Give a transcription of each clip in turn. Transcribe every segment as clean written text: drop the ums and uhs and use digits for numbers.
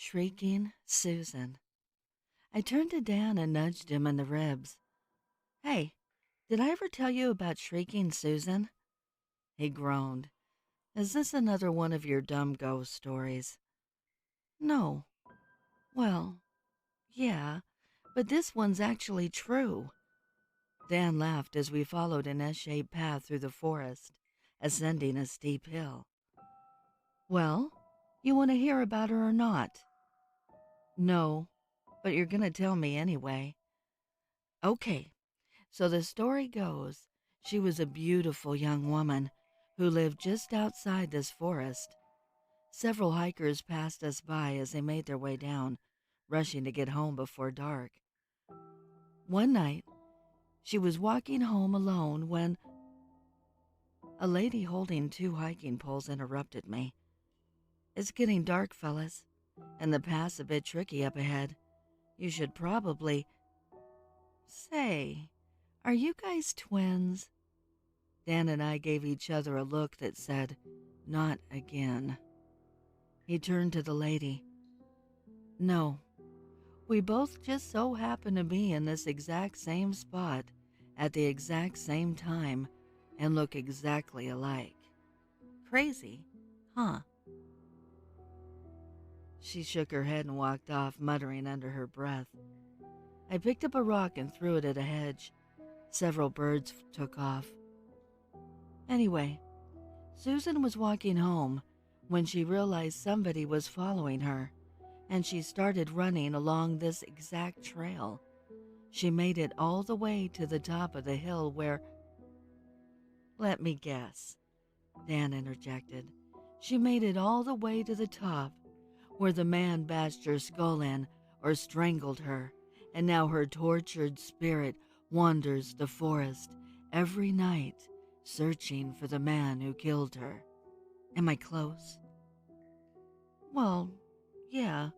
Shrieking Susan. I turned to Dan and nudged him in the ribs. Hey, did I ever tell you about Shrieking Susan? He groaned. Is this another one of your dumb ghost stories? No. Well, yeah, but this one's actually true. Dan laughed as we followed an S-shaped path through the forest, ascending a steep hill. Well, you want to hear about her or not? No, but you're going to tell me anyway. Okay, so the story goes, she was a beautiful young woman who lived just outside this forest. Several hikers passed us by as they made their way down, rushing to get home before dark. One night, she was walking home alone when a lady holding two hiking poles interrupted me. It's getting dark, fellas, and the path's a bit tricky up ahead. You should probably... Say, are you guys twins? Dan and I gave each other a look that said, not again. He turned to the lady. No, we both just so happen to be in this exact same spot at the exact same time and look exactly alike. Crazy, huh? She shook her head and walked off, muttering under her breath. I picked up a rock and threw it at a hedge. Several birds took off. Anyway, Susan was walking home when she realized somebody was following her, and she started running along this exact trail. She made it all the way to the top of the hill where... Let me guess, Dan interjected. She made it all the way to the top, where the man bashed her skull in or strangled her, and now her tortured spirit wanders the forest every night, searching for the man who killed her. Am I close? Well, yeah,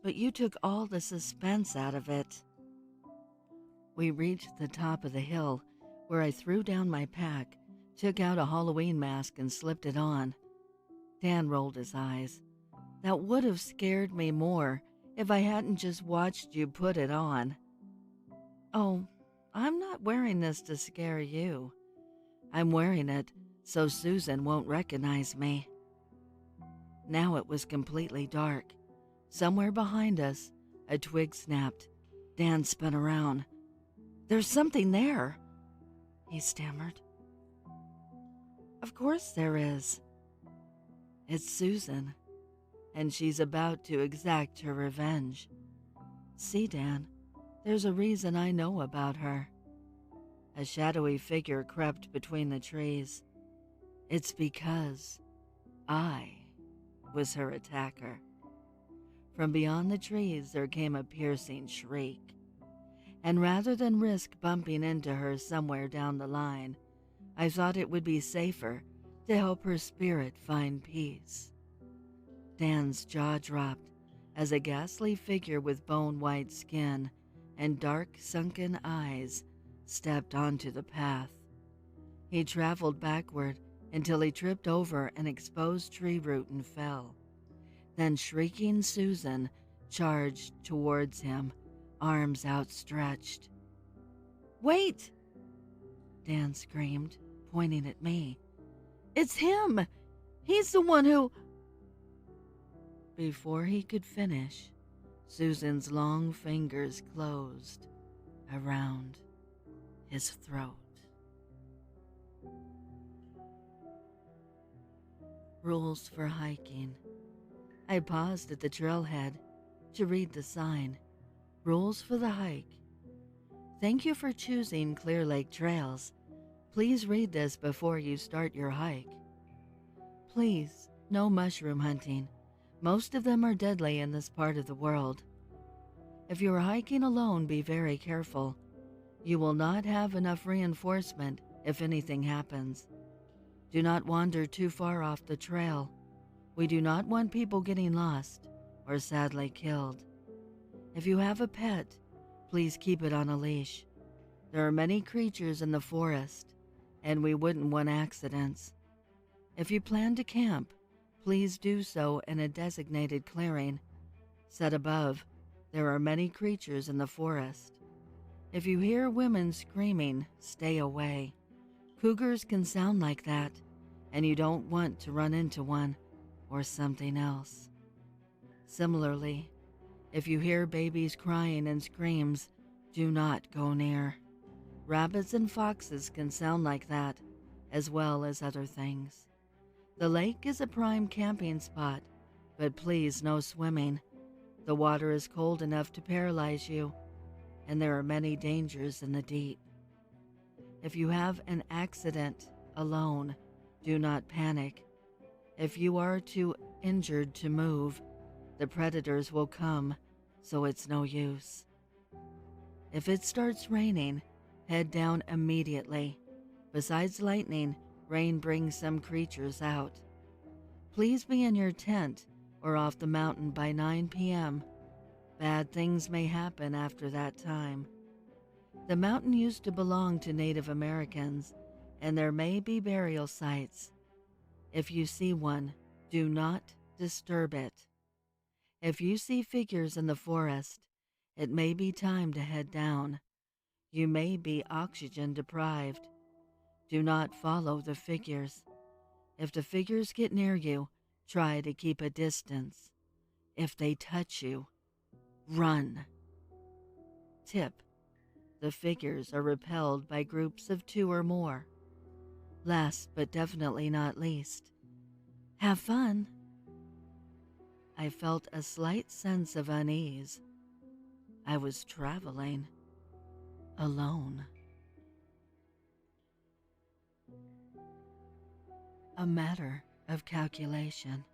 but you took all the suspense out of it. We reached the top of the hill, where I threw down my pack, took out a Halloween mask and slipped it on. Dan rolled his eyes. That would have scared me more if I hadn't just watched you put it on. Oh, I'm not wearing this to scare you. I'm wearing it so Susan won't recognize me. Now it was completely dark. Somewhere behind us, a twig snapped. Dan spun around. There's something there, he stammered. Of course there is. It's Susan, and she's about to exact her revenge. See, Dan, there's a reason I know about her. A shadowy figure crept between the trees. It's because I was her attacker. From beyond the trees there came a piercing shriek, and rather than risk bumping into her somewhere down the line, I thought it would be safer to help her spirit find peace. Dan's jaw dropped as a ghastly figure with bone-white skin and dark, sunken eyes stepped onto the path. He traveled backward until he tripped over an exposed tree root and fell. Then Shrieking Susan charged towards him, arms outstretched. Wait! Dan screamed, pointing at me. It's him! He's the one who... Before he could finish, Susan's long fingers closed around his throat. Rules for hiking. I paused at the trailhead to read the sign. Rules for the hike. Thank you for choosing Clear Lake Trails. Please read this before you start your hike. Please, no mushroom hunting. Most of them are deadly in this part of the world. If you are hiking alone, be very careful. You will not have enough reinforcement if anything happens. Do not wander too far off the trail. We do not want people getting lost or sadly killed. If you have a pet, please keep it on a leash. There are many creatures in the forest, and we wouldn't want accidents. If you plan to camp, please do so in a designated clearing. Said above, there are many creatures in the forest. If you hear women screaming, stay away. Cougars can sound like that, and you don't want to run into one or something else. Similarly, if you hear babies crying and screams, do not go near. Rabbits and foxes can sound like that, as well as other things. The lake is a prime camping spot, but please no swimming. The water is cold enough to paralyze you, and there are many dangers in the deep. If you have an accident alone, do not panic. If you are too injured to move, the predators will come, so it's no use. If it starts raining, head down immediately. Besides lightning, rain brings some creatures out. Please be in your tent or off the mountain by 9 p.m. Bad things may happen after that time. The mountain used to belong to Native Americans, and there may be burial sites. If you see one, do not disturb it. If you see figures in the forest, it may be time to head down. You may be oxygen deprived. Do not follow the figures. If the figures get near you, try to keep a distance. If they touch you, run. Tip: the figures are repelled by groups of 2 or more. Last but definitely not least, have fun. I felt a slight sense of unease. I was traveling alone. A matter of calculation.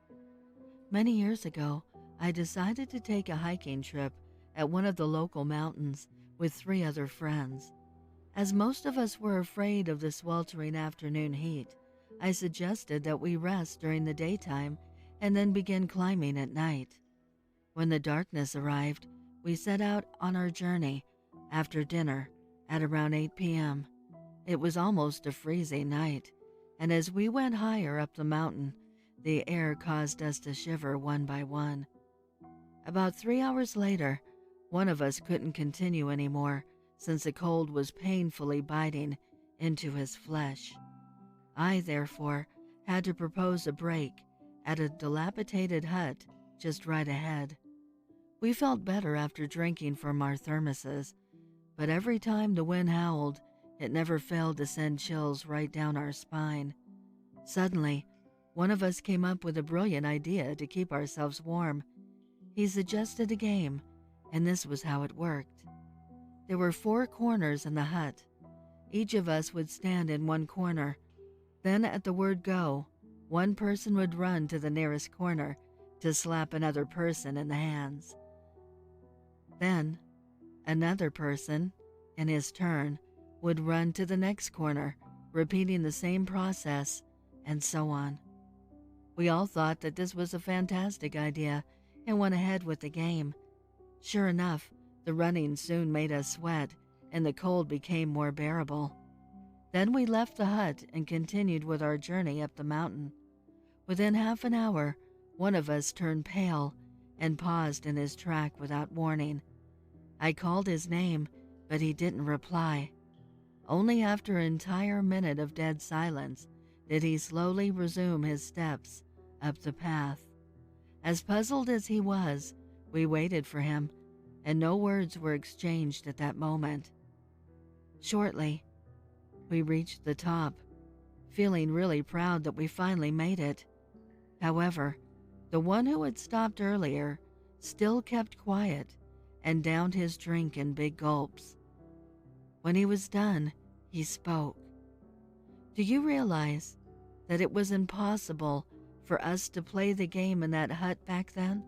Many years ago, I decided to take a hiking trip at one of the local mountains with 3 other friends. As most of us were afraid of the sweltering afternoon heat, I suggested that we rest during the daytime and then begin climbing at night. When the darkness arrived, we set out on our journey after dinner at around 8 p.m. It was almost a freezing night, and as we went higher up the mountain, the air caused us to shiver one by one. About 3 hours later, one of us couldn't continue anymore since the cold was painfully biting into his flesh. I, therefore, had to propose a break at a dilapidated hut just right ahead. We felt better after drinking from our thermoses, but every time the wind howled, it never failed to send chills right down our spine. Suddenly, one of us came up with a brilliant idea to keep ourselves warm. He suggested a game, and this was how it worked. There were 4 corners in the hut. Each of us would stand in one corner. Then at the word go, one person would run to the nearest corner to slap another person in the hands. Then another person, in his turn, would run to the next corner, repeating the same process, and so on. We all thought that this was a fantastic idea and went ahead with the game. Sure enough, the running soon made us sweat, and the cold became more bearable. Then we left the hut and continued with our journey up the mountain. Within half an hour, one of us turned pale and paused in his track without warning. I called his name, but he didn't reply. Only after an entire minute of dead silence did he slowly resume his steps up the path. As puzzled as he was, we waited for him, and no words were exchanged at that moment. Shortly, we reached the top, feeling really proud that we finally made it. However, the one who had stopped earlier still kept quiet and downed his drink in big gulps. When he was done, he spoke. Do you realize that it was impossible for us to play the game in that hut back then?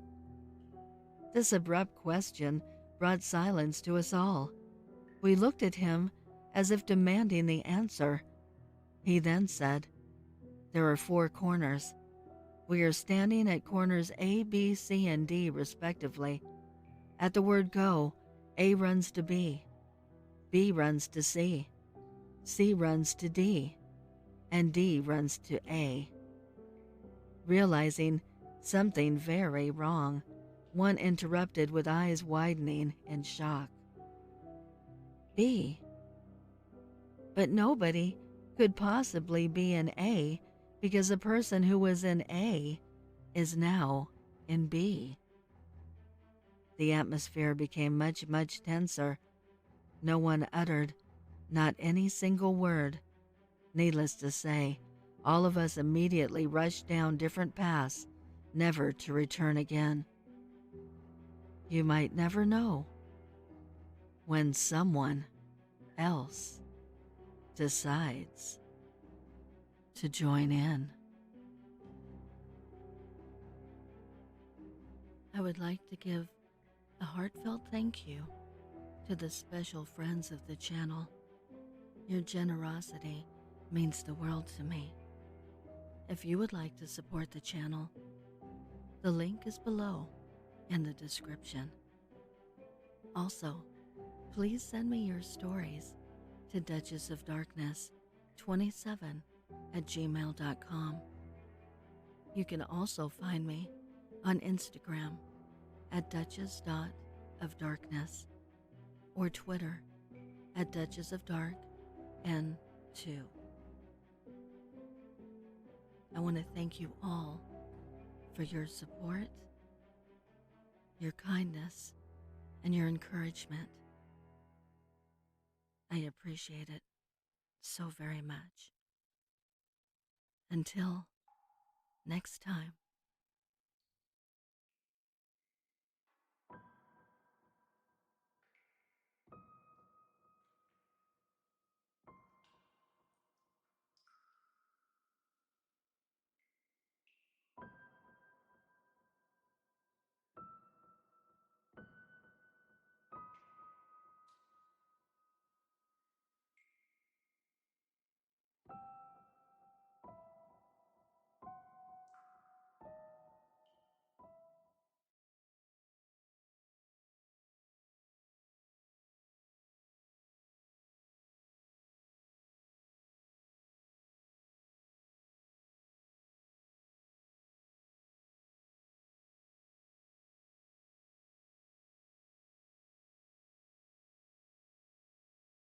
This abrupt question brought silence to us all. We looked at him as if demanding the answer. He then said, "There are 4 corners. We are standing at corners A, B, C, and D, respectively. At the word go, A runs to B, B runs to C, C runs to D, and D runs to A." Realizing something very wrong, one interrupted with eyes widening in shock. B. But nobody could possibly be in A because a person who was in A is now in B. The atmosphere became much, much tenser. No one uttered not any single word. Needless to say, all of us immediately rushed down different paths, never to return again. You might never know when someone else decides to join in. I would like to give a heartfelt thank you to the special friends of the channel. Your generosity means the world to me. If you would like to support the channel, the link is below in the description. Also, please send me your stories to duchessofdarkness27@gmail.com. You can also find me on Instagram at duchess.ofdarkness or Twitter at duchessofdarkn2. I want to thank you all for your support, your kindness, and your encouragement. I appreciate it so very much. Until next time.